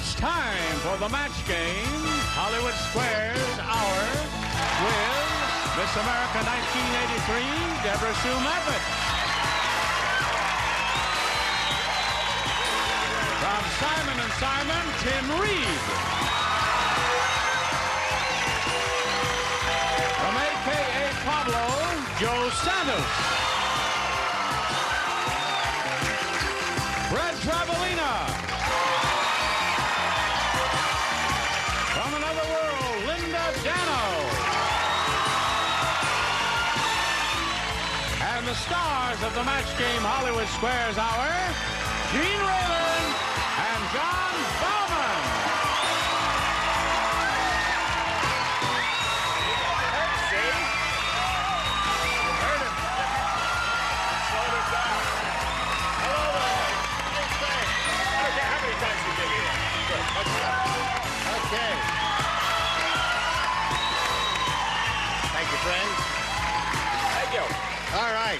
It's time for the match game, Hollywood Squares Hour, with Miss America 1983, Deborah Sue Moffitt. From Simon & Simon, Tim Reed. From A.K.A. Pablo, Joe Santos. Fred Travelina. From another world, Linda Dano. And the stars of the match game Hollywood Squares Hour, Gene Raylan and John Bowman. See? Heard him. Slowed him down. Hello there. Okay, how many times you been here? Good. Okay. Thank you, friends. Thank you. All right.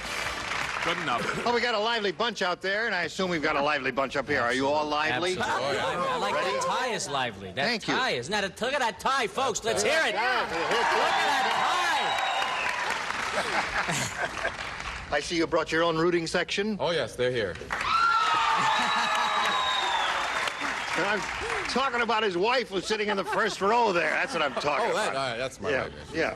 Good enough. Well, we got a lively bunch out there, and I assume we've got a lively bunch up here. Are you all lively? Absolutely. I like Ready? that tie is lively. That Thank you. tie is not a... Look at that tie, folks. Let's hear it. Look at that I see you brought your own rooting section. Oh, yes, they're here. And I'm talking about his wife who's sitting in the first row there. That's what I'm talking Oh, about. all right, that's my Yeah, wife. yeah.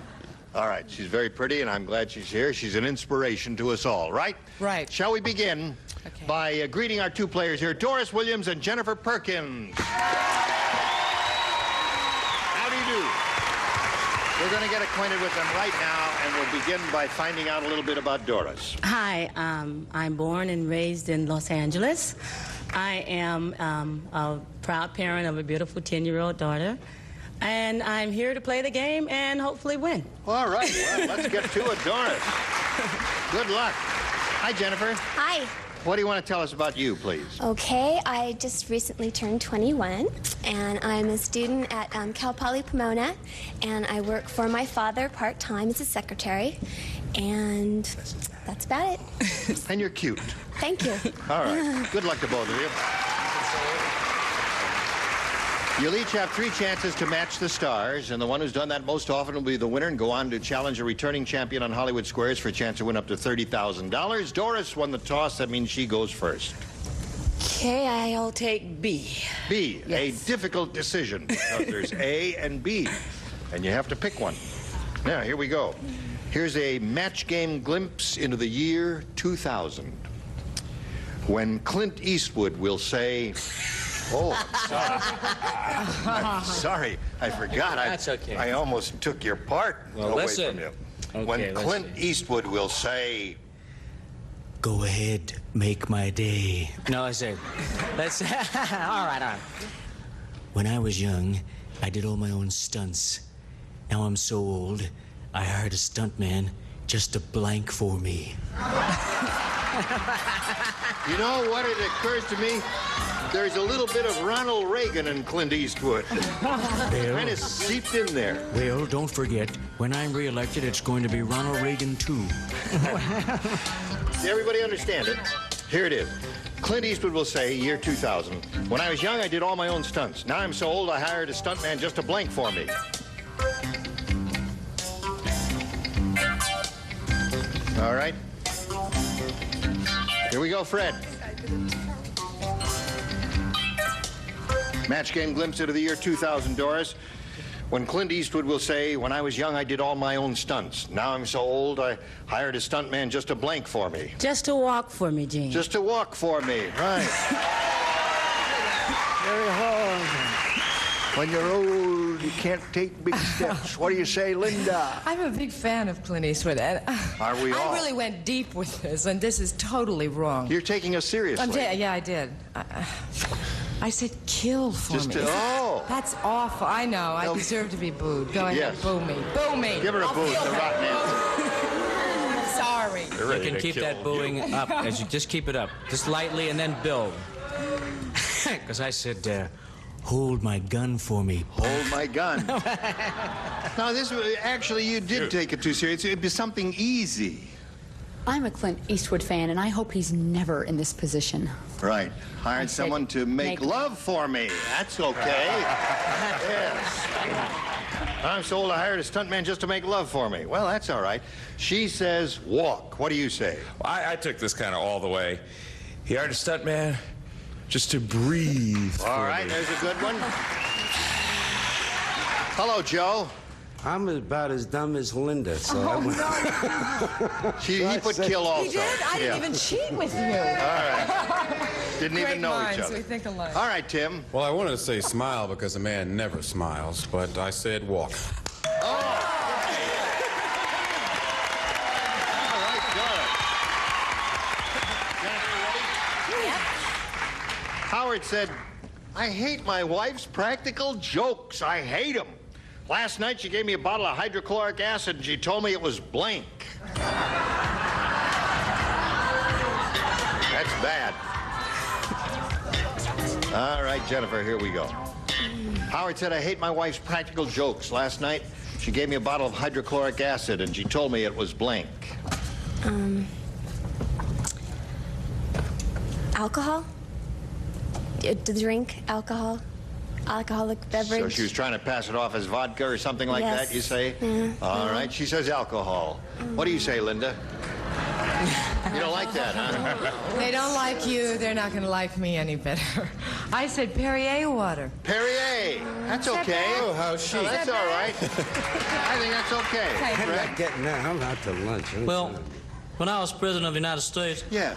All right, she's very pretty, and I'm glad she's here. She's an inspiration to us all, right? Right. Shall we begin by greeting our two players here, Doris Williams and Jennifer Perkins? How do you do? We're going to get acquainted with them right now, and we'll begin by finding out a little bit about Doris. Hi, I'm born and raised in Los Angeles. I am a proud parent of a beautiful 10-year-old daughter. And I'm here to play the game and hopefully win. All right, well, let's get to it, Doris. Good luck. Hi, Jennifer. Hi. What do you want to tell us about you, please? Okay, I just recently turned 21, and I'm a student at Cal Poly Pomona, and I work for my father part-time as a secretary, and that's about it. And you're cute. Thank you. All right. Good luck to both of you. You'll each have 3 chances to match the stars, and the one who's done that most often will be the winner and go on to challenge a returning champion on Hollywood Squares for a chance to win up to $30,000. Doris won the toss. That means she goes first. Okay, I'll take B. B, Yes. a difficult decision because there's A and B, and you have to pick one. Now, here we go. Here's a match game glimpse into the year 2000. When Clint Eastwood will say... Oh, I'm sorry. I forgot. That's okay. I almost took your part Well, away listen. from you. Okay, When let's Clint see. Eastwood will say, Go ahead, make my day. No, I said... Let's... all right. When I was young, I did all my own stunts. Now I'm so old, I hired a stuntman just to blank for me. you know what? It occurs to me, there's a little bit of Ronald Reagan and Clint Eastwood. Kind of seeped in there. Well, don't forget, when I'm reelected, it's going to be Ronald Reagan, too. Does everybody understand it? Here it is. Clint Eastwood will say, year 2000, when I was young, I did all my own stunts. Now I'm so old, I hired a stuntman just to blank for me. All right. Here we go, Fred. Match game glimpse into the year 2000, Doris. When Clint Eastwood will say, when I was young, I did all my own stunts. Now I'm so old, I hired a stuntman just to blank for me. Just to walk for me, Gene. Just to walk for me, right. Very hard. When you're old, you can't take big steps. What do you say, Linda? I'm a big fan of Clint Eastwood, and Are we all? I really went deep with this, and this is totally wrong. You're taking us seriously. Yeah, I did. I said kill for Just me. to, oh. That's awful. I know. I No. deserve to be booed. Go ahead, Yes. boo me. Boo me. Give her a I'll boo, kill the her. rotten answer. Sorry. You can keep that booing up as you just keep it up. Just lightly and then build. Because I said, Hold my gun for me. Hold my gun. Now, this was, actually, you did take it too serious. It'd be something easy. I'm a Clint Eastwood fan, and I hope he's never in this position. Right. Hired someone to make love for me. That's okay. Yes. I'm so old I hired a stuntman just to make love for me. Well, that's all right. She says walk. What do you say? Well, I took this kind of all the way. He hired a stuntman just to breathe. All right, there's a good one. Hello, Joe. I'm about as dumb as Linda, so No. He put kill also. He did? I didn't even cheat with you. All right. Didn't even know each other. We think alike. All right, Tim. Well, I wanted to say smile because a man never smiles, but I said walk. All right, Dora. Jennifer, ready? Yeah. Howard said, I hate my wife's practical jokes. I hate them. Last night she gave me a bottle of hydrochloric acid and she told me it was blank. That's bad. All right, Jennifer, here we go. Howard said, I hate my wife's practical jokes. Last night she gave me a bottle of hydrochloric acid and she told me it was blank. Alcohol? To drink alcohol? Alcoholic beverage? So she was trying to pass it off as vodka or something like that, you say? Yeah. All right, she says alcohol. What do you say, Linda? You don't like that, huh? They don't like you. They're not going to like me any better. I said Perrier water. Perrier. That's okay. Oh, how's she? No, that's all right. I think that's okay. I'm Fred? not getting that. I'm out to lunch. Well, when I was president of the United States, Yes.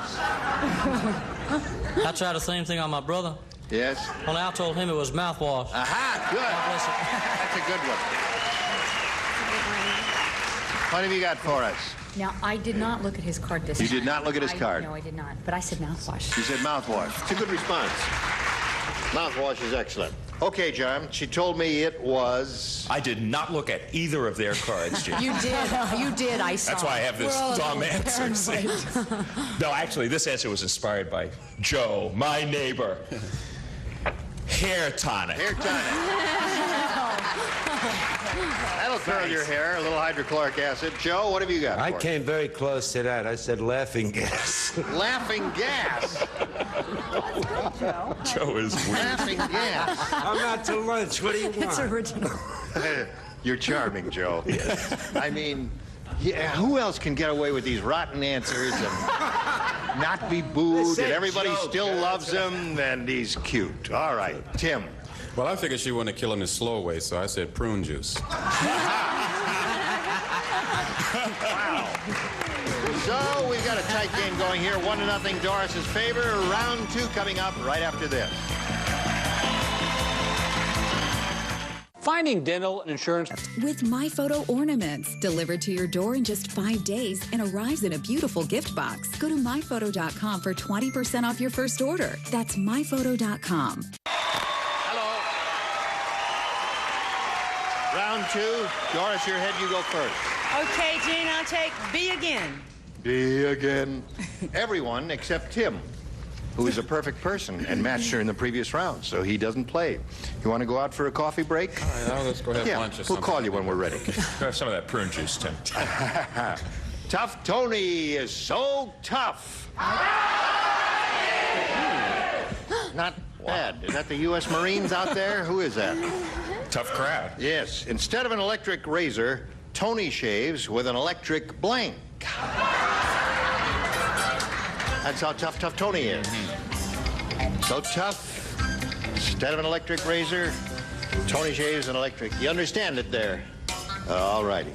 I tried the same thing on my brother. Yes. Only I told him it was mouthwash. Aha, good. That's a good one. What have you got for us? Now, I did not look at his card this You time. did not look at his card? No, I did not. But I said mouthwash. She said mouthwash. It's a good response. Mouthwash is excellent. Okay, John, she told me it was... I did not look at either of their cards, Jim. You did. You did. I saw. That's why I have this We're all a dumb little answer. See? No, actually, this answer was inspired by Joe, my neighbor. Hair tonic. Hair tonic. That'll curl your hair, a little hydrochloric acid. Joe, what have you got I for us? came very close to that. I said laughing gas. Laughing gas. Joe is weird. Laughing gas. I'm out to lunch. What do you want? It's original. You're charming, Joe. I mean, yeah, who else can get away with these rotten answers and not be booed and everybody still loves him and he's cute? All right, Tim. Well, I figured she wanted to kill him the slow way, so I said prune juice. Wow. So we've got a tight game going here. 1-0 Doris's favor. Round 2 coming up right after this. Finding dental insurance. With MyPhoto Ornaments, delivered to your door in just 5 days and arrives in a beautiful gift box. Go to myphoto.com for 20% off your first order. That's myphoto.com. Round 2. Doris, your head, you go first. Okay, Gene, I'll take B again. B again. Everyone except Tim, who is a perfect person and matched her in the previous round, so he doesn't play. You want to go out for a coffee break? All right, now let's go have lunch or we'll something. call you when we're ready. Have some of that prune juice, Tim. Tough Tony is so tough. Not bad. Is that the U.S. Marines out there? Who is that? Tough crowd. Yes. Instead of an electric razor, Tony shaves with an electric blank. That's how tough Tony is. So tough. Instead of an electric razor, Tony shaves an electric. You understand it there? All righty.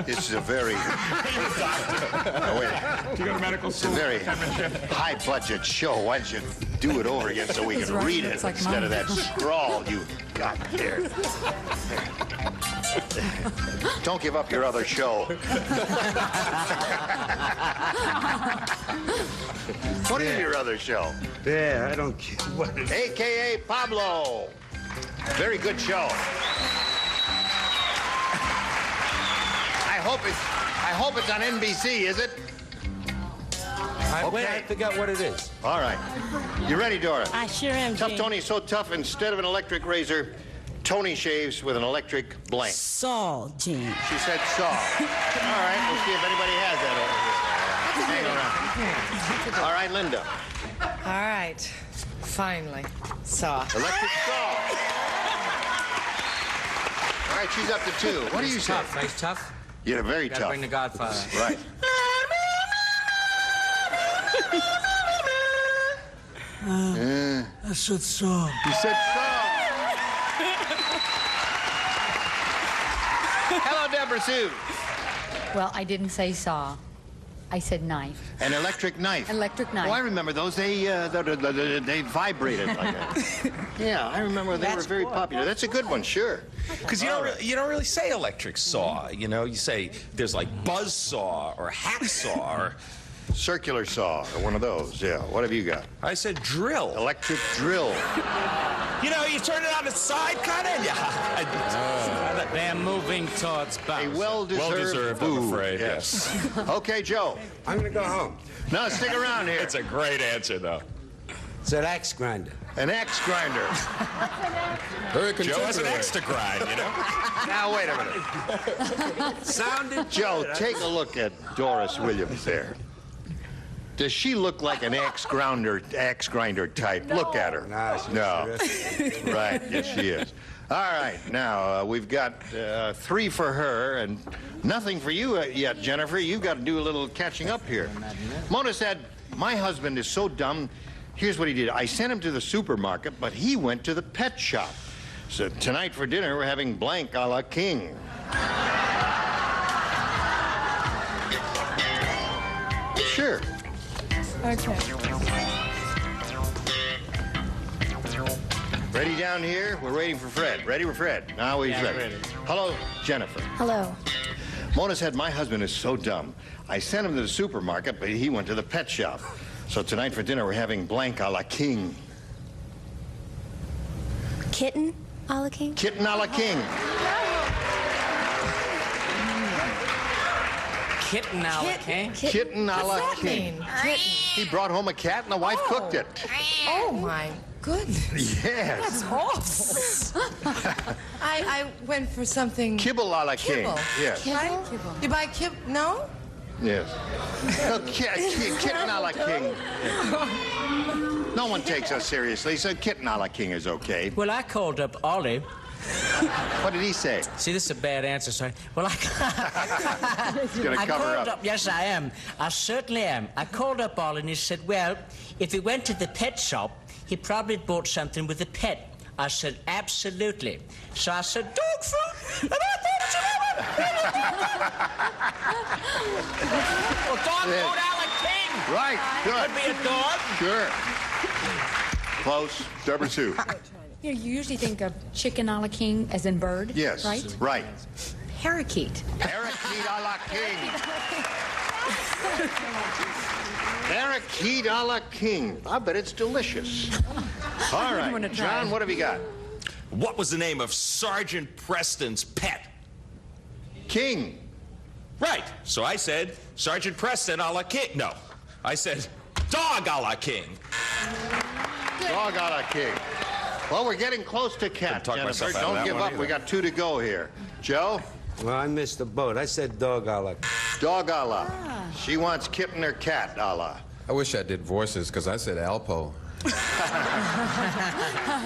This is a very... Oh, wait. You go to medical school? It's a very high-budget show. Why don't you do it over again so we can read it instead of that scrawl you got there? Don't give up your other show. What is your other show? Yeah, I don't care. What is... A.K.A. Pablo. Very good show. I hope it's on NBC, is it? Wait, I forgot what it is. All right. You ready, Dora? I sure am, Tough Gene. Tony's so tough, instead of an electric razor, Tony shaves with an electric blank. Saw, Gene. She said saw. All right, we'll see if anybody has that over here. Hang around. All right, Linda. All right. Finally. Saw. Electric saw. All right, she's up to 2. What do you say? Tough, right? Tough? Yeah, very Gotta tough. bring the Godfather. Right. I said saw. You said saw. Hello, Deborah Sue. Well, I didn't say saw. I said knife. An electric knife. Electric knife. Oh, I remember those. They vibrated like that. Yeah, I remember they were very popular. That's a good one, sure. Because you don't really say electric saw. You know, you say there's like buzz saw or hacksaw or circular saw or one of those. Yeah. What have you got? I said drill. Electric drill. You know, you turn it on its side, kind of. Yeah. They're moving towards A Bowser. well-deserved I'm boo. afraid. Yes. Okay, Joe. I'm gonna go home. No, stick around here. It's a great answer, though. It's an axe grinder. An axe grinder. Very Joe has an contemporary. axe to grind, you know. Now, wait a minute. Sounded Joe, good. take a look at Doris Williams there. Does she look like an axe grinder type? Look at her. Nah, she's No. Right, yes, she is. All right, now we've got 3 for her and nothing for you yet, Jennifer. You've got to do a little catching up here. Mona said, my husband is so dumb. Here's what he did. I sent him to the supermarket, but he went to the pet shop. So tonight for dinner, we're having blank a la king. Sure. Okay. Ready down here? We're waiting for Fred. Ready for Fred? Now he's ready. Hello, Jennifer. Hello. Mona said, my husband is so dumb. I sent him to the supermarket, but he went to the pet shop. So tonight for dinner, we're having blank a la king. Kitten a la king? Kitten a la king. Kitten a la king? Kitten a la What's that king. mean? Kitten. He brought home a cat and the wife cooked it. Oh, my goodness. Yes. That's awful. I went for something... Kibble a la king. Kibble. Yes. Right? You buy kibble? No? Yes. No, kitten a la king. No one takes us seriously, so kitten a la king is okay. Well, I called up Ollie. What did he say? See, this is a bad answer, sorry. Well, He's gonna I cover called up. Yes, I am. I certainly am. I called up Ollie and he said, well, if he went to the pet shop, he probably bought something with the pet. I said, absolutely. So I said, dog food? And I thought it well, dog food a la king. Right, good. Could be a dog. Sure. Close. Deborah Sue. You know, you usually think of chicken a la king as in bird, Yes. right? Right. Parakeet. Parakeet a la king. Parakeet a la king. I bet it's delicious. All right, wanna try. John, what have you got? What was the name of Sergeant Preston's pet? King. Right. So I said Sergeant Preston a la king. No, I said dog a la king. Dog a la king. Well, we're getting close to cat, talk Jennifer. myself out of Don't that give one up. either. We got 2 to go here. Joe? Well, I missed the boat. I said dog a la. Dog a la. She wants kitten or cat a la. I wish I did voices because I said Alpo.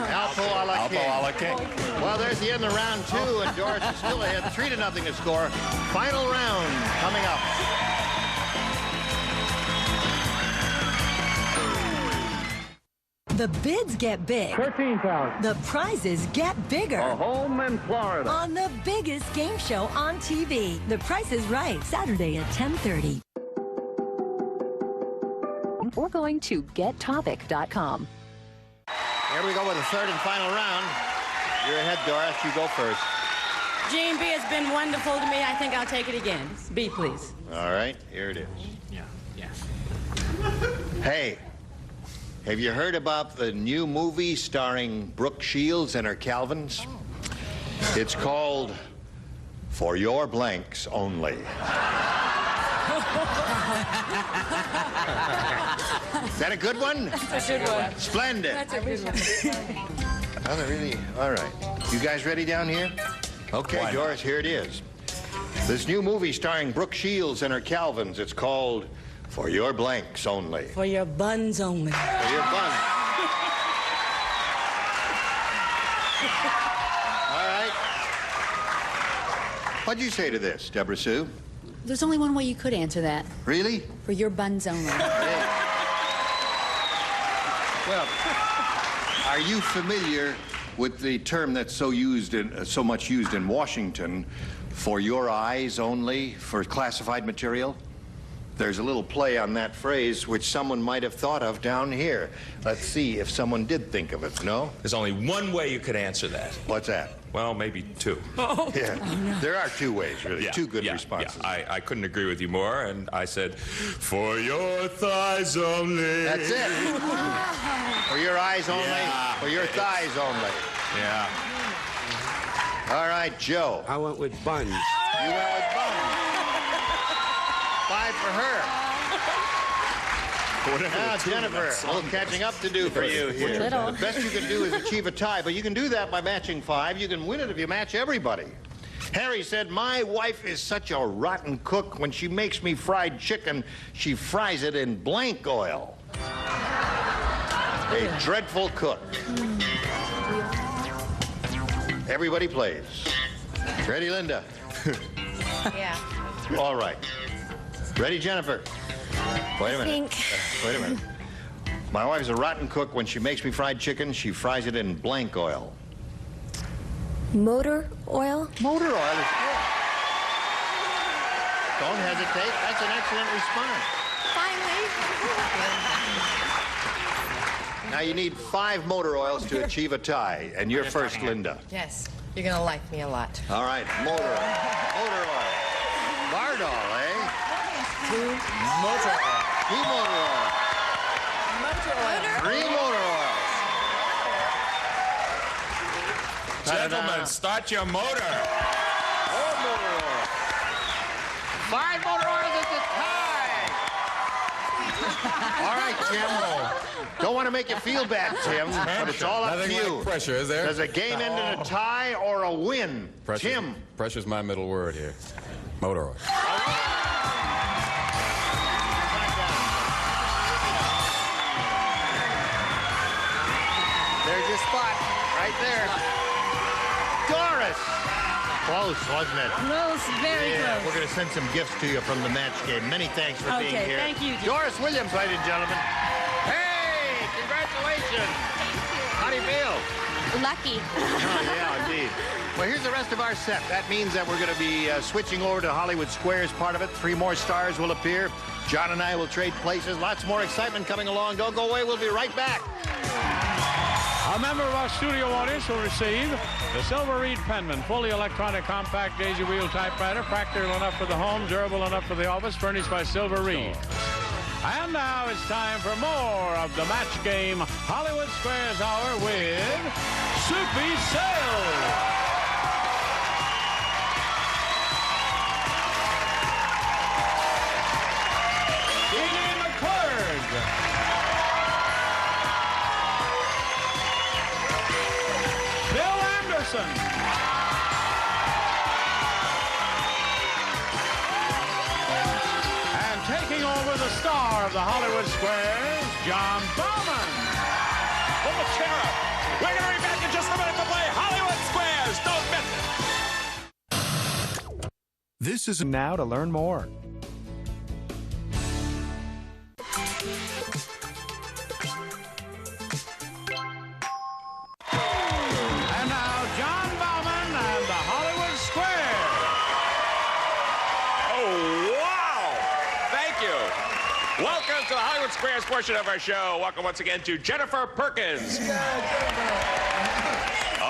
Alpo a la king. Alpo a la king. Well, there's the end of round 2, and Doris is still ahead, 3-0 to score. Final round coming up. The bids get big. 13,000. The prizes get bigger. A home in Florida. On the biggest game show on TV. The Price is Right. Saturday at 10:30. Or going to gettopic.com. Here we go with the 3rd and final round. You're ahead, Doris. You go first. Gene B has been wonderful to me. I think I'll take it again. B, please. All right, here it is. Yeah. Hey, have you heard about the new movie starring Brooke Shields and her Calvins? It's called For Your Blanks Only. Is that a good one? That's a good one. Splendid. That's a good one. Oh, really? All right. You guys ready down here? Okay, Why not? Doris, here it is. This new movie starring Brooke Shields and her Calvins, it's called For Your Blanks Only. For your buns only. For your buns. All right. What'd you say to this, Deborah Sue? There's only one way you could answer that. Really? For your buns only. Well, are you familiar with the term that's so much used in Washington, for your eyes only, for classified material? There's a little play on that phrase which someone might have thought of down here. Let's see if someone did think of it, no? There's only one way you could answer that. What's that? Well, maybe two. Oh. Yeah. Oh, no. There are two ways, really. Yeah, two good responses. Yeah. I couldn't agree with you more, and I said, for your thighs only. That's it. For your eyes only, for your thighs only. Yeah. All right, Joe. I went with buns. You went with buns. 5 for her. Now, Jennifer, a little catching up to do for you here. The best you can do is achieve a tie, but you can do that by matching 5. You can win it if you match everybody. Harry said, my wife is such a rotten cook. When she makes me fried chicken, she fries it in blank oil. A dreadful cook. Everybody plays. Ready, Linda? Yeah. All right. Ready, Jennifer? Wait a minute. Wait a minute. My wife's a rotten cook. When she makes me fried chicken, she fries it in blank oil. Motor oil? Motor oil is good. Don't hesitate. That's an excellent response. Finally. Now you need 5 motor oils to achieve a tie. And you're first, Linda. Yes. You're going to like me a lot. All right. Motor oil. Motor oil. Bardol, eh? 2 motor oil. 2 motor oil. Motor oil. 3 motor oils. Gentlemen, start your motor. 4 motor oil. 5 motor oils at the tie. All right, Tim. Don't want to make you feel bad, Tim, but it's all up Nothing to you. like pressure, is there? Does a game end in a tie or a win? Pressure, Tim. Pressure's my middle word here. Motor oil. There's your spot, right there. Doris! Close, wasn't it? Close, very close. We're going to send some gifts to you from the match game. Many thanks for being here. Thank you. Doris Williams, ladies and gentlemen. Hey, congratulations. How do you feel? Lucky. Oh, yeah, indeed. Well, here's the rest of our set. That means that we're going to be switching over to Hollywood Squares part of it. 3 more stars will appear. John and I will trade places. Lots more excitement coming along. Don't go away. We'll be right back. A member of our studio audience will receive the Silver Reed Penman, fully electronic compact daisy wheel typewriter, practical enough for the home, durable enough for the office, furnished by Silver Reed. And now it's time for more of the match game Hollywood Squares Hour with Soupy Sales. And taking over the star of the Hollywood Squares, John Bowman. Pull the chair up. We're going to be back in just a minute to play Hollywood Squares. Don't miss it. This is now to learn more. Welcome to the Hollywood Squares portion of our show. Welcome once again to Jennifer Perkins. A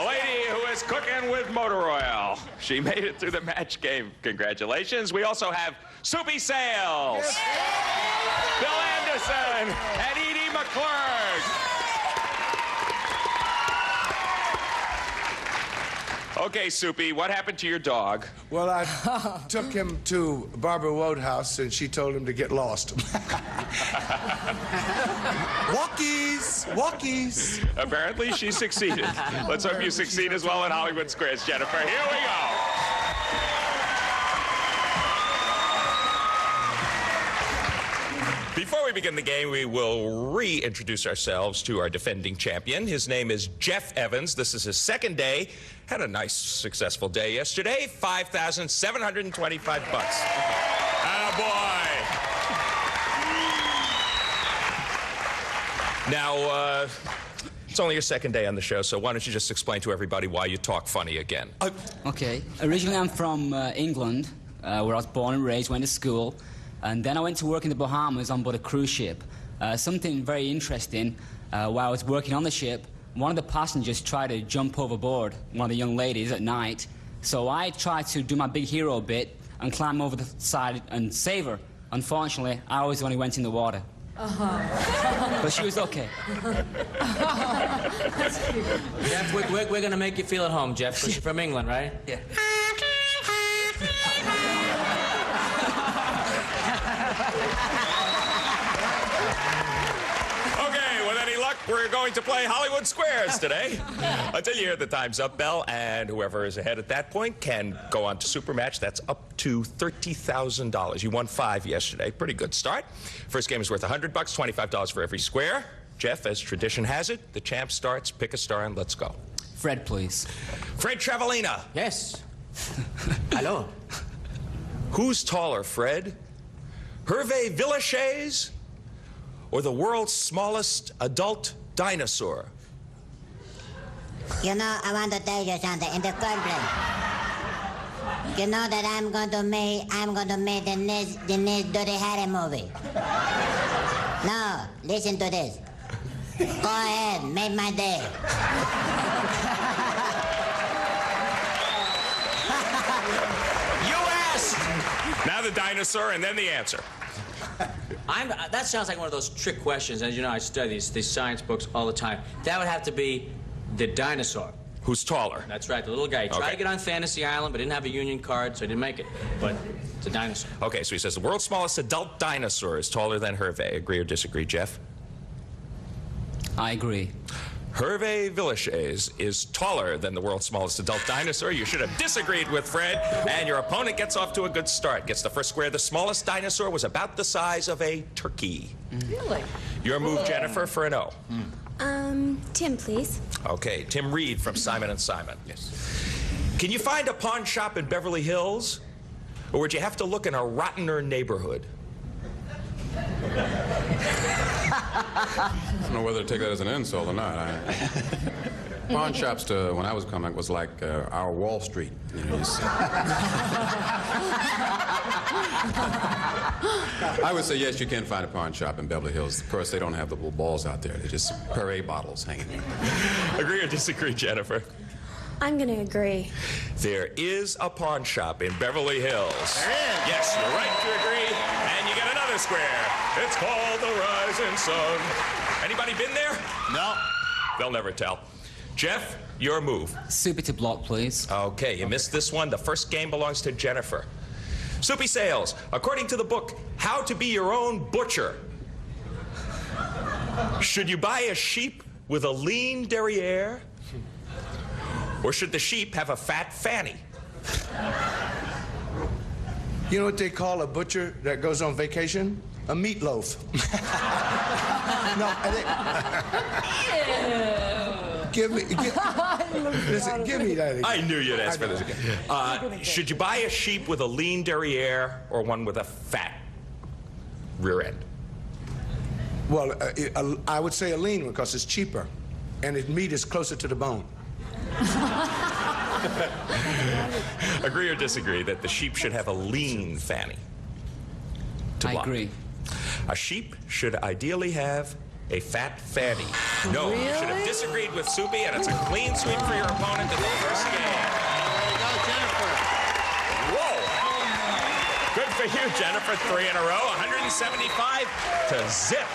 lady who is cooking with motor oil. She made it through the match game. Congratulations. We also have Soupy Sales, Bill Anderson, and Edie McClurg. Okay, Soupy, what happened to your dog? Well, I took him to Barbara Wodehouse, and she told him to get lost. Walkies! Walkies! Apparently, she succeeded. Let's hope you succeed as well in Hollywood Squares, Jennifer. Here we go. Before we begin the game, we will reintroduce ourselves to our defending champion. His name is Jeff Evans. This is his second day. Had a nice, successful day yesterday. $5,725. Attaboy. Now, it's only your second day on the show, so why don't you just explain to everybody why you talk funny again? Okay. Originally, I'm from England, where I was born and raised, went to school. And then I went to work in the Bahamas on board a cruise ship. Something very interesting, while I was working on the ship, one of the passengers tried to jump overboard, one of the young ladies, at night. So I tried to do my big hero bit and climb over the side and save her. Unfortunately, I was the one who went in the water. But she was okay. Jeff, we're going to make you feel at home, Jeff, because you're from England, right? Yeah. Okay, with any luck, we're going to play Hollywood Squares today. Until you hear the Time's Up bell, and whoever is ahead at that point can go on to Supermatch. That's up to $30,000. You won 5 yesterday. Pretty good start. First game is worth $100, $25 for every square. Jeff, as tradition has it, the champ starts. Pick a star and let's go. Fred, please. Fred Travalena. Yes. Hello. Who's taller, Fred? Hervé Villechaize or the world's smallest adult dinosaur? You know, I want to tell you something. In the country, you know that I'm going to make the next Dirty Harry movie. No, listen to this. Go ahead, make my day. Now the dinosaur and then the answer. That sounds like one of those trick questions. As you know, I study these science books all the time. That would have to be the dinosaur. Who's taller? That's right, the little guy. He tried Okay. to get on Fantasy Island, but didn't have a union card, so he didn't make it. But it's a dinosaur. Okay, so he says the world's smallest adult dinosaur is taller than Hervé. Agree or disagree, Jeff? I agree. Hervé Villechaize is taller than the world's smallest adult dinosaur. You should have disagreed with Fred, and your opponent gets off to a good start. Gets the first square. The smallest dinosaur was about the size of a turkey. Really? Your move, Jennifer, for an O. Tim, please. Okay, Tim Reed from Simon & Simon. Yes. Can you find a pawn shop in Beverly Hills? Or would you have to look in a rottener neighborhood? I don't know whether to take that as an insult or not. Pawn shops, when I was coming, was like our Wall Street. You know, I would say, yes, you can find a pawn shop in Beverly Hills. Of course, they don't have the little balls out there. They're just Perrier bottles hanging there. Agree or disagree, Jennifer? I'm going to agree. There is a pawn shop in Beverly Hills. Yes, you're right to agree, and you get another square. It's called the Rising Sun. Anybody been there? No. They'll never tell. Jeff, your move. Soupy to block, please. Okay, you missed this one. The first game belongs to Jennifer. Soupy Sales, according to the book, How to Be Your Own Butcher, should you buy a sheep with a lean derriere? Or should the sheep have a fat fanny? You know what they call a butcher that goes on vacation? A meatloaf. No, give me that again. I knew you'd ask for this again. Should you buy a sheep with a lean derriere or one with a fat rear end? Well, I would say a lean one because it's cheaper, and its meat is closer to the bone. Agree or disagree that the sheep should have a lean fanny? I agree. A sheep should ideally have a fat fanny. No, you should have disagreed with Soupy, and it's a clean sweep for your opponent in the first game. There you go, Jennifer. Whoa. Good for you, Jennifer. 3 in a row, 175 to zip.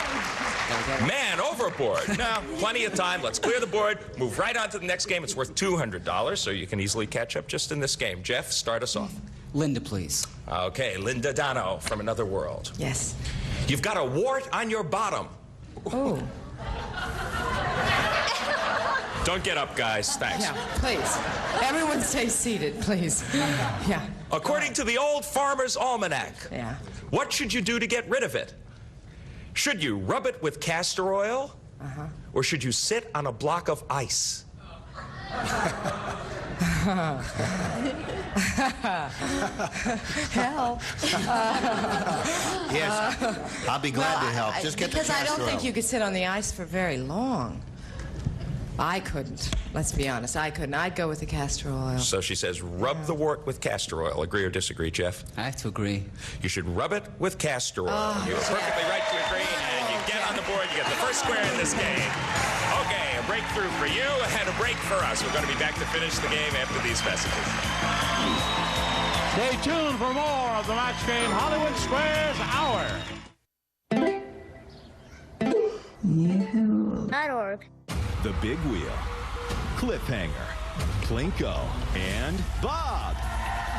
Man overboard. Now, plenty of time. Let's clear the board, move right on to the next game. It's worth $200, so you can easily catch up just in this game. Jeff, start us off. Linda, please. Okay, Linda Dano from Another World. Yes. You've got a wart on your bottom. Oh. Don't get up, guys. Thanks. Yeah, please. Everyone stay seated, please. Yeah. According to the Old Farmer's Almanac, Yeah. what should you do to get rid of it? Should you rub it with castor oil? Uh-huh. Or should you sit on a block of ice? Help. Yes, I'll be glad to help. Just get the because I don't castor think oil. you could sit on the ice for very long. I couldn't. Let's be honest. I couldn't. I'd go with the castor oil. So she says, rub the wart with castor oil. Agree or disagree, Jeff? I have to agree. You should rub it with castor oil. Oh, You're perfectly right to agree, and you get on the board. You get the first square in this game. Okay, a breakthrough for you and a break for us. We're going to be back to finish the game after these messages. Stay tuned for more of the Match Game Hollywood Squares Hour. .org. The Big Wheel, Cliffhanger, Plinko, and Bob.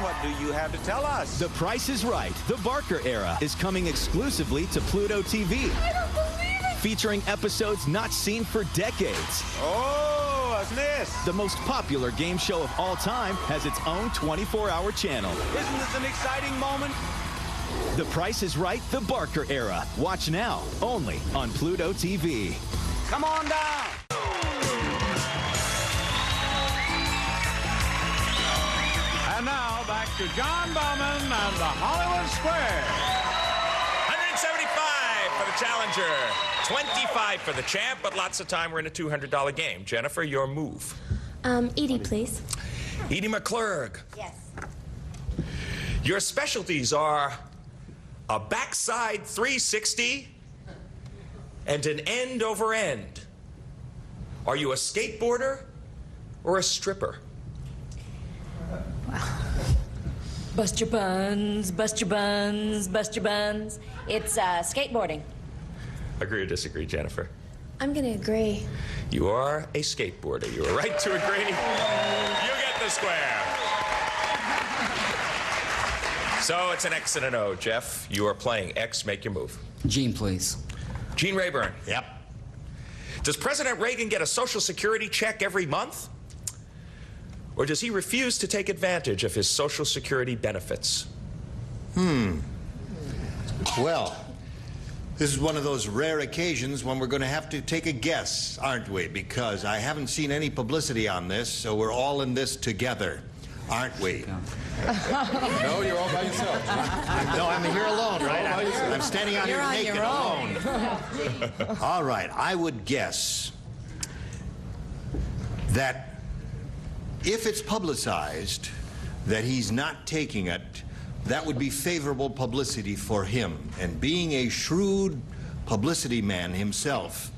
What do you have to tell us? The Price is Right, the Barker Era, is coming exclusively to Pluto TV. I don't believe it! Featuring episodes not seen for decades. Oh, what's this? The most popular game show of all time has its own 24-hour channel. Isn't this an exciting moment? The Price is Right, the Barker Era. Watch now, only on Pluto TV. Come on down. And now back to John Bowman and the Hollywood Square. 175 for the challenger, 25 for the champ, but lots of time. We're in a $200 game. Jennifer, your move. Edie, please. Edie McClurg. Yes. Your specialties are a backside 360 and an end over end. Are you a skateboarder or a stripper? Bust your buns, bust your buns, bust your buns. It's skateboarding. Agree or disagree, Jennifer? I'm going to agree. You are a skateboarder. You are right to agree. You get the square. So it's an X and an O. Jeff, you are playing X. Make your move. Gene, please. Gene Rayburn. Yep. Does President Reagan get a Social Security check every month? Or does he refuse to take advantage of his Social Security benefits? Well, this is one of those rare occasions when we're going to have to take a guess, aren't we? Because I haven't seen any publicity on this, so we're all in this together, aren't we? No, you're all by yourself. No, I'm here alone, right? All by yourself. I'm standing out You're here on naked your alone. own. All right, I would guess that if it's publicized that he's not taking it, that would be favorable publicity for him. And being a shrewd publicity man himself,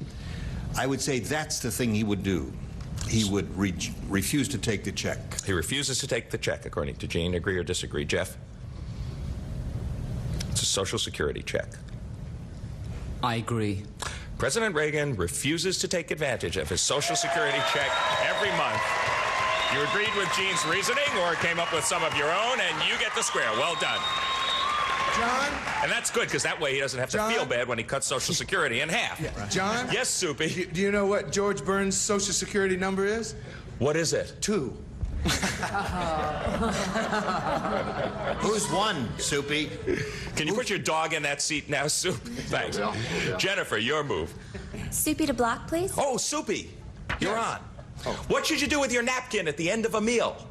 I would say that's the thing he would do. He would refuse to take the check. He refuses to take the check, according to Gene. Agree or disagree, Jeff? It's a Social Security check. I agree. President Reagan refuses to take advantage of his Social Security check every month. You agreed with Gene's reasoning or came up with some of your own, and you get the square. Well done. John? And that's good, because that way he doesn't have to feel bad when he cuts Social Security in half. John? Yes, Soupy? Do you know what George Burns' Social Security number is? What is it? 2. Who's one, Soupy? Can you put your dog in that seat now, Soup? Thanks. Jennifer, your move. Soupy to block, please. Oh, Soupy, you're on. What should you do with your napkin at the end of a meal?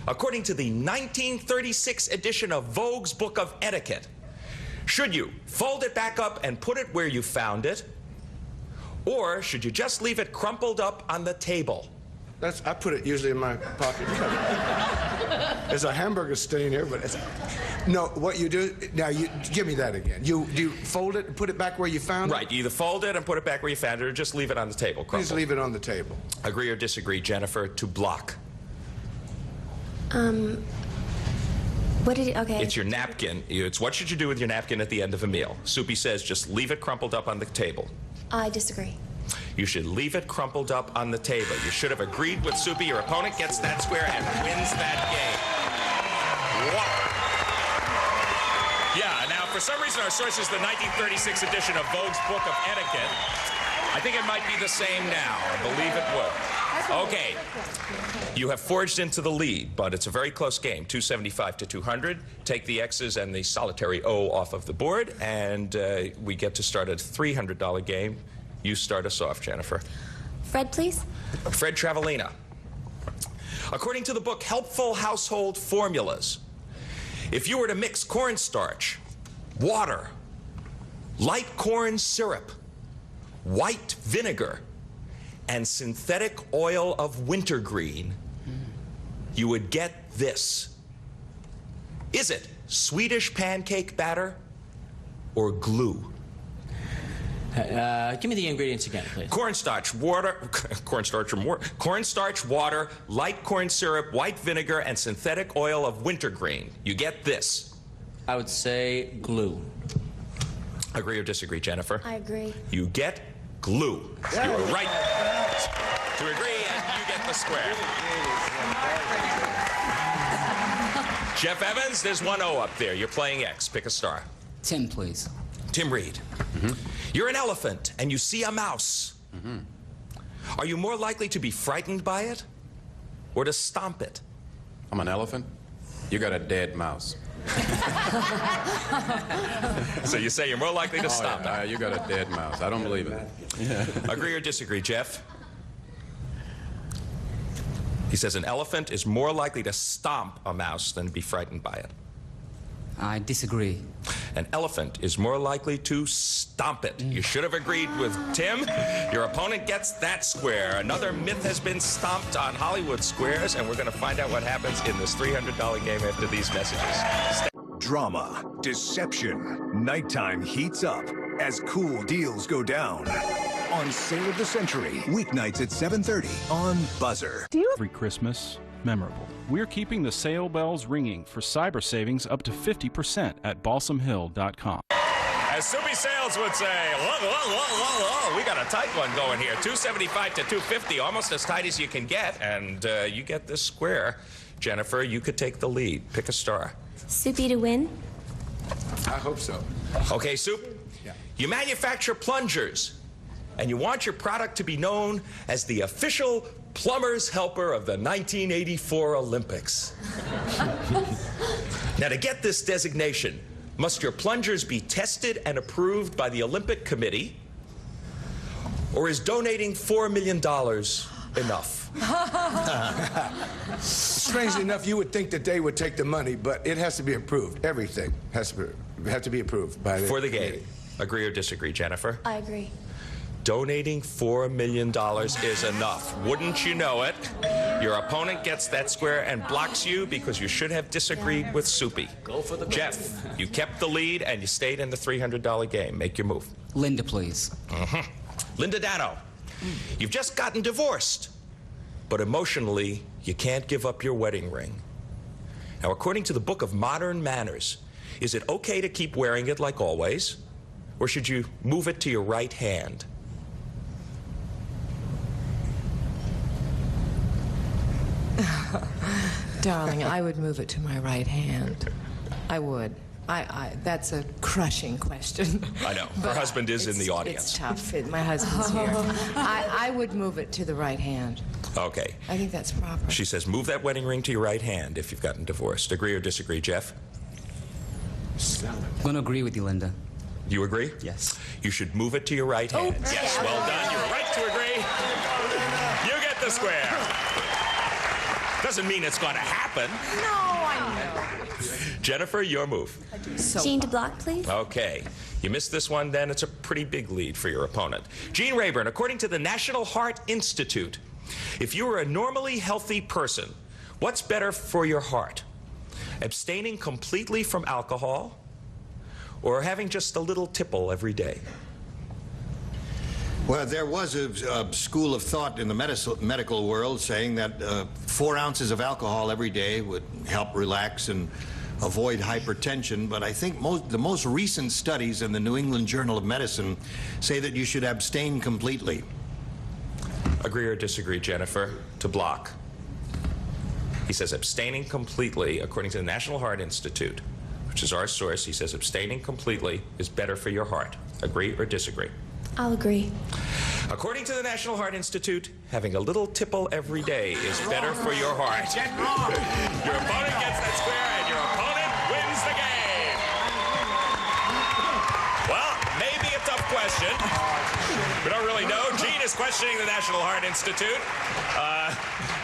According to the 1936 edition of Vogue's Book of Etiquette, should you fold it back up and put it where you found it? Or should you just leave it crumpled up on the table? I put it usually in my pocket. There's a hamburger stain here, but it's... No, what you do... Now, you give me that again. Do you fold it and put it back where you found it? Right. You either fold it and put it back where you found it, or just leave it on the table. Please leave it on the table. Agree or disagree, Jennifer, to block? What did it... Okay. It's your napkin. It's what should you do with your napkin at the end of a meal? Soupy says just leave it crumpled up on the table. I disagree. You should leave it crumpled up on the table. You should have agreed with Soupy. Your opponent gets that square and wins that game. Wow. Yeah, now, for some reason, our source is the 1936 edition of Vogue's Book of Etiquette. I think it might be the same now. I believe it would. Okay. You have forged into the lead, but it's a very close game. 275 to 200. Take the X's and the solitary O off of the board, and we get to start a $300 game. You start us off, Jennifer. Fred, please. Fred Travalena. According to the book Helpful Household Formulas, if you were to mix cornstarch, water, light corn syrup, white vinegar, and synthetic oil of wintergreen, you would get this. Is it Swedish pancake batter or glue? Give me the ingredients again, please. Cornstarch, water, cornstarch, water, light corn syrup, white vinegar, and synthetic oil of wintergreen. You get this. I would say glue. Agree or disagree, Jennifer? I agree. You get glue. You were right to agree, and you get the square. Jeff Evans, there's 1-0 up there. You're playing X. Pick a star. Tim, please. Tim Reed. You're an elephant, and you see a mouse. Are you more likely to be frightened by it or to stomp it? I'm an elephant. You got a dead mouse. So you say you're more likely to stomp it. You got a dead mouse. I don't believe it. Agree or disagree, Jeff? He says an elephant is more likely to stomp a mouse than be frightened by it. I disagree. An elephant is more likely to stomp it. You should have agreed with Tim. Your opponent gets that square. Another myth has been stomped on Hollywood Squares, and we're going to find out what happens in this $300 game after these messages. Drama, deception, nighttime heats up as cool deals go down. On Sale of the Century, weeknights at 7:30 on Buzzer. Every Christmas, memorable. We're keeping the sale bells ringing for cyber savings up to 50% at balsamhill.com. As Soupy Sales would say, we got a tight one going here. 275 to 250, almost as tight as you can get, and you get this square. Jennifer, you could take the lead. Pick a star. Soupy to win. I hope so. Okay, Soup. Yeah. You manufacture plungers, and you want your product to be known as the official plumber's helper of the 1984 Olympics. Now, to get this designation, must your plungers be tested and approved by the Olympic Committee, or is donating $4 million enough? Strangely enough, you would think that they would take the money, but it has to be approved. Everything has to be approved by the For the game. committee. Agree or disagree, Jennifer? I agree. Donating $4 million is enough. Wouldn't you know it? Your opponent gets that square and blocks you because you should have disagreed with Soupy. Go for the Jeff, you kept the lead and you stayed in the $300 game. Make your move. Linda, please. Linda Dano, you've just gotten divorced, but emotionally, you can't give up your wedding ring. Now, according to the Book of Modern Manners, is it okay to keep wearing it like always, or should you move it to your right hand? Darling, I would move it to my right hand. I would. That's a crushing question. I know. Her husband is in the audience. It's tough. My husband's here. I would move it to the right hand. Okay. I think that's proper. She says move that wedding ring to your right hand if you've gotten divorced. Agree or disagree, Jeff? I'm going to agree with you, Linda. You agree? Yes. You should move it to your right hand. Yes, well done. You were right to agree. You get the square. Doesn't mean it's going to happen. No, I know. Jennifer, your move. Jean to block, please. Okay. You missed this one, then it's a pretty big lead for your opponent. Gene Rayburn, according to the National Heart Institute, if you were a normally healthy person, what's better for your heart? Abstaining completely from alcohol or having just a little tipple every day? Well, there was a school of thought in the medical world saying that 4 ounces of alcohol every day would help relax and avoid hypertension, but I think the most recent studies in the New England Journal of Medicine say that you should abstain completely. Agree or disagree, Jennifer, to block? He says abstaining completely, according to the National Heart Institute, which is our source, he says abstaining completely is better for your heart. Agree or disagree? I'll agree. According to the National Heart Institute, having a little tipple every day is better for your heart. Your opponent gets that square, and your opponent wins the game. Well, maybe a tough question. We don't really know. Gene is questioning the National Heart Institute.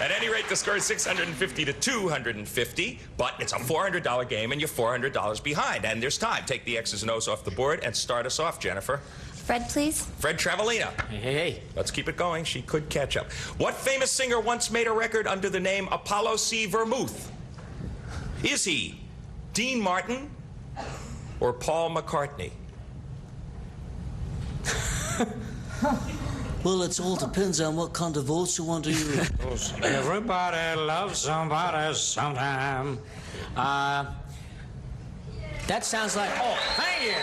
At any rate, the score is 650 to 250, but it's a $400 game, and you're $400 behind. And there's time. Take the X's and O's off the board and start us off, Jennifer. Fred, please. Fred Travalina. Hey. Let's keep it going. She could catch up. What famous singer once made a record under the name Apollo C. Vermouth? Is he Dean Martin or Paul McCartney? Well, it all depends on what kind of votes you want to use. Everybody loves somebody sometime. That sounds like... Oh, thank you!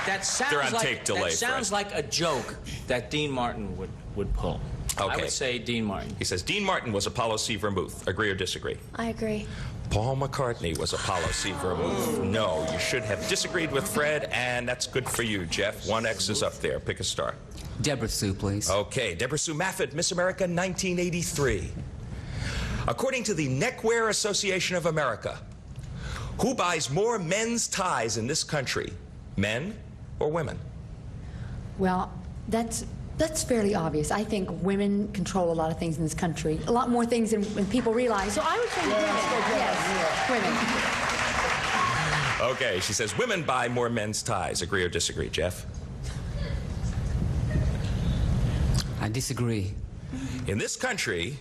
That sounds They're on like... tape delay, that sounds like a joke that Dean Martin would pull. Okay. I would say Dean Martin. He says Dean Martin was Apollo C. Vermouth. Agree or disagree? I agree. Paul McCartney was Apollo C. Vermouth. No, you should have disagreed with Fred, and that's good for you, Jeff. 1 X is up there. Pick a star. Deborah Sue, please. Okay, Deborah Sue Maffett, Miss America 1983. According to the Neckwear Association of America, who buys more men's ties in this country, men or women? Well, that's fairly obvious. I think women control a lot of things in this country, a lot more things than people realize. So I would say women. Yes, women. Okay, she says women buy more men's ties. Agree or disagree, Jeff? I disagree. In this country,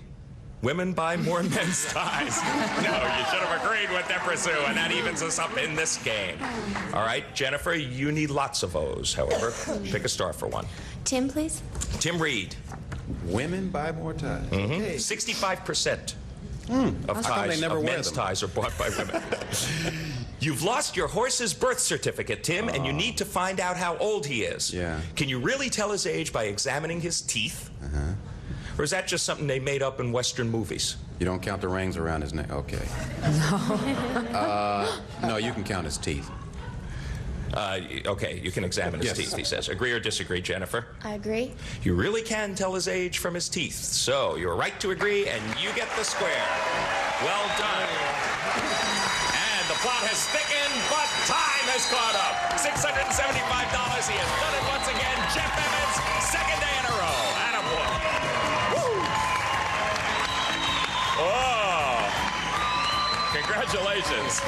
women buy more men's ties. No, you should have agreed with Deborah Sue, and that evens us up in this game. All right, Jennifer, you need lots of O's, however. Pick a star for one. Tim, please. Tim Reed. Women buy more ties. Okay. 65% of ties, of men's ties are bought by women. You've lost your horse's birth certificate, Tim, and you need to find out how old he is. Yeah. Can you really tell his age by examining his teeth? Or is that just something they made up in Western movies? You don't count the rings around his neck? Okay. No, you can count his teeth. Okay, you can examine his teeth, he says. Agree or disagree, Jennifer? I agree. You really can tell his age from his teeth. So you're right to agree, and you get the square. Well done. And the plot has thickened, but time has caught up. $675. He has done it once again. Jeff Emmons, second day in a row. Attaboy. Woo! Oh. Congratulations.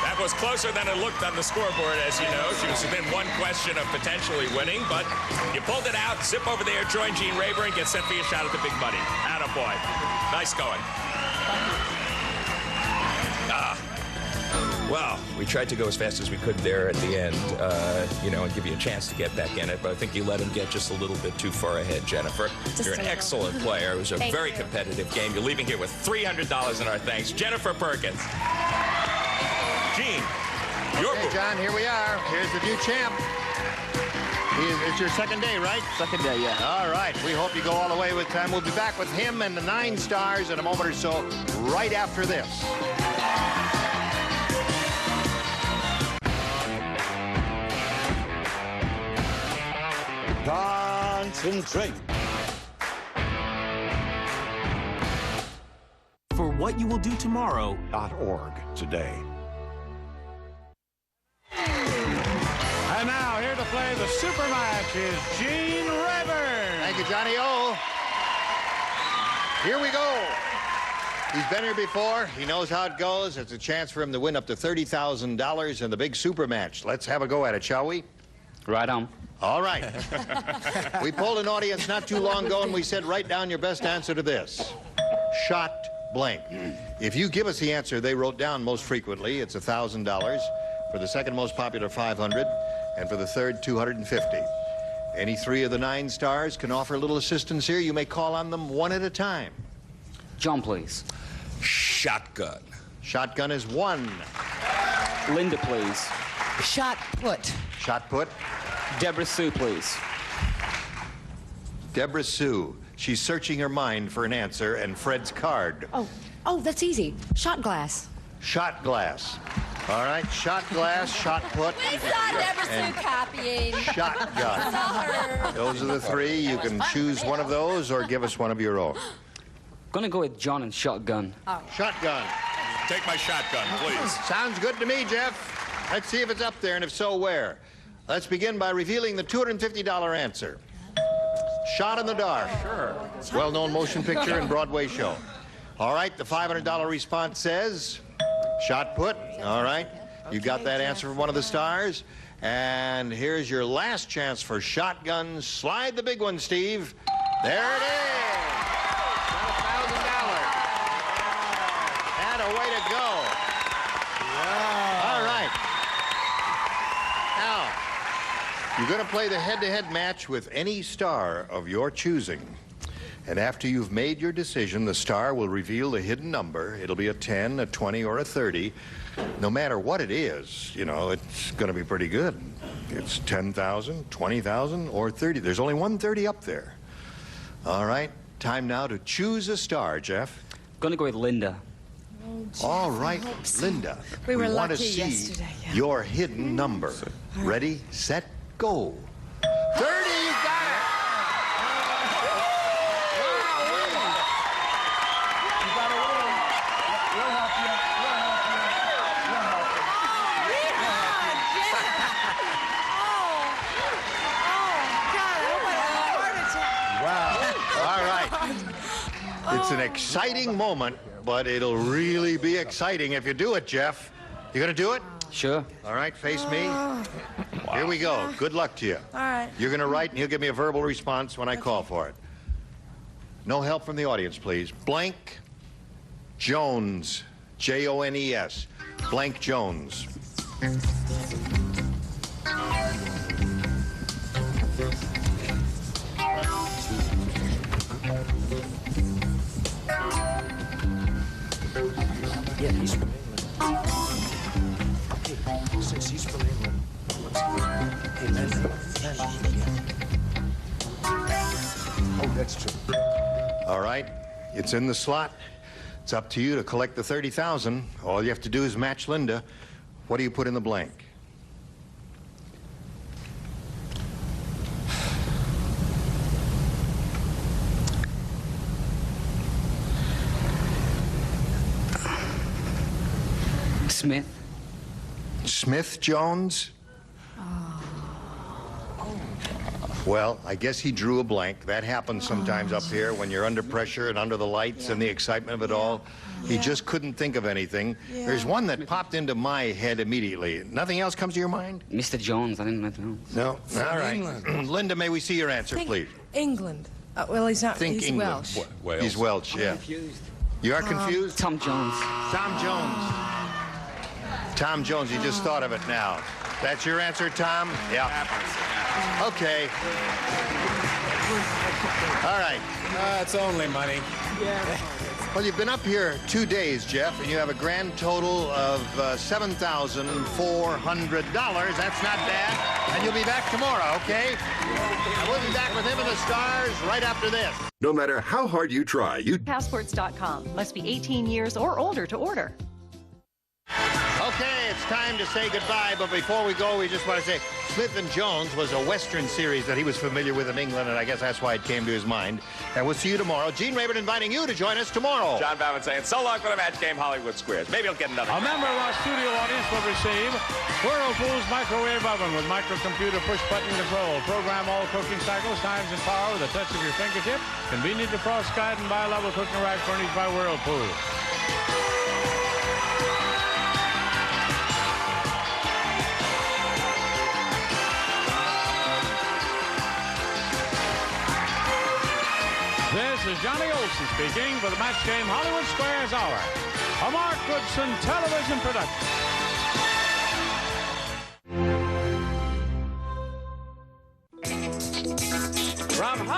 That was closer than it looked on the scoreboard, as you know. She was within one question of potentially winning, but you pulled it out. Zip over there, join Gene Rayburn, get set for your shot at the big money. Attaboy. Nice going. Well, we tried to go as fast as we could there at the end, and give you a chance to get back in it, but I think you let him get just a little bit too far ahead, Jennifer. You're an excellent player. It was a very competitive game. You're leaving here with $300 in our thanks. Jennifer Perkins. Gene, your move. John, here we are. Here's the new champ. It's your second day, right? Second day, yeah. All right. We hope you go all the way with time. We'll be back with him and the 9 stars in a moment or so, right after this. Concentrate. For what you will do tomorrow. .org today. And now, here to play the super match is Gene Rayburn. Thank you, Johnny O. Here we go. He's been here before. He knows how it goes. It's a chance for him to win up to $30,000 in the big super match. Let's have a go at it, shall we? Right on. All right. We polled an audience not too long ago, and we said, write down your best answer to this. Shot blank. If you give us the answer they wrote down most frequently, it's $1,000. For the second most popular, $500. And for the third, $250. Any 3 of the 9 stars can offer a little assistance here. You may call on them one at a time. John, please. Shotgun. Shotgun is 1. Linda, please. Shot put. Shot put. Deborah Sue, please. Deborah Sue. She's searching her mind for an answer, and Fred's card. Oh, that's easy. Shot glass. Shot glass. All right, shot glass, shot put, We saw Deborah Sue and copying. shotgun. Saw her. Those are the three. You can choose one of those or give us one of your own. Gonna go with John and shotgun. Shotgun. Take my shotgun, please. Sounds good to me, Jeff. Let's see if it's up there, and if so, where. Let's begin by revealing the $250 answer. Shot in the Dark. Sure. Well-known motion picture and Broadway show. All right, the $500 response says shot put. All right, you got that answer from one of the stars. And here's your last chance for shotgun. Slide the big one, Steve. There it is. $1,000. And a way to go. All right. Now, you're going to play the head-to-head match with any star of your choosing. And after you've made your decision, the star will reveal the hidden number. It'll be a 10, a 20, or a 30. No matter what it is, you know, it's going to be pretty good. It's 10,000, 20,000, or 30. There's only one 30 up there. All right, time now to choose a star, Jeff. Gonna go with Linda. All right, Linda. We were want to lucky see yesterday, yeah. your hidden number. Ready, set, go. 30, you got it! It's an exciting moment, but it'll really be exciting if you do it, Jeff. You gonna do it? Sure. All right, face me. Here we go. Good luck to you. All right. You're gonna write and you'll give me a verbal response when I call for it. No help from the audience, please. Blank Jones. Jones. Blank Jones. Yeah, he's from England. Hey, since he's from England, hey, Landon. Oh, that's true. All right, it's in the slot. It's up to you to collect the 30,000. All you have to do is match Linda. What do you put in the blank? Smith. Smith Jones? Well, I guess he drew a blank. That happens sometimes up here when you're under pressure and under the lights and the excitement of it all. He just couldn't think of anything. There's one that popped into my head immediately. Nothing else comes to your mind? Mr. Jones. I didn't know. No. All right. Linda, may we see your answer, please? England. Well, he's not. Think he's England. Welsh. Wales. He's Welsh, yeah. You are confused? Tom Jones. Tom Jones. Tom Jones, you just thought of it now. That's your answer, Tom? Yeah. Okay. All right. It's only money. Well, you've been up here 2 days, Jeff, and you have a grand total of $7,400. That's not bad. And you'll be back tomorrow, okay? And we'll be back with him and the stars right after this. No matter how hard you try, Passports.com. Must be 18 years or older to order. Okay, it's time to say goodbye, but before we go, we just want to say Smith & Jones was a Western series that he was familiar with in England, and I guess that's why it came to his mind. And we'll see you tomorrow. Gene Rayburn inviting you to join us tomorrow. John Bauman saying so long for the match game, Hollywood Squares. Maybe he'll get another. A member of our studio audience will receive Whirlpool's microwave oven with microcomputer push-button control. Program all cooking cycles, times, and power with a touch of your fingertip. Convenient to frost-guide and bi-level cooking rack furnished by Whirlpool. This is Johnny Olson speaking for the Match Game Hollywood Squares Hour, a Mark Goodson television production. From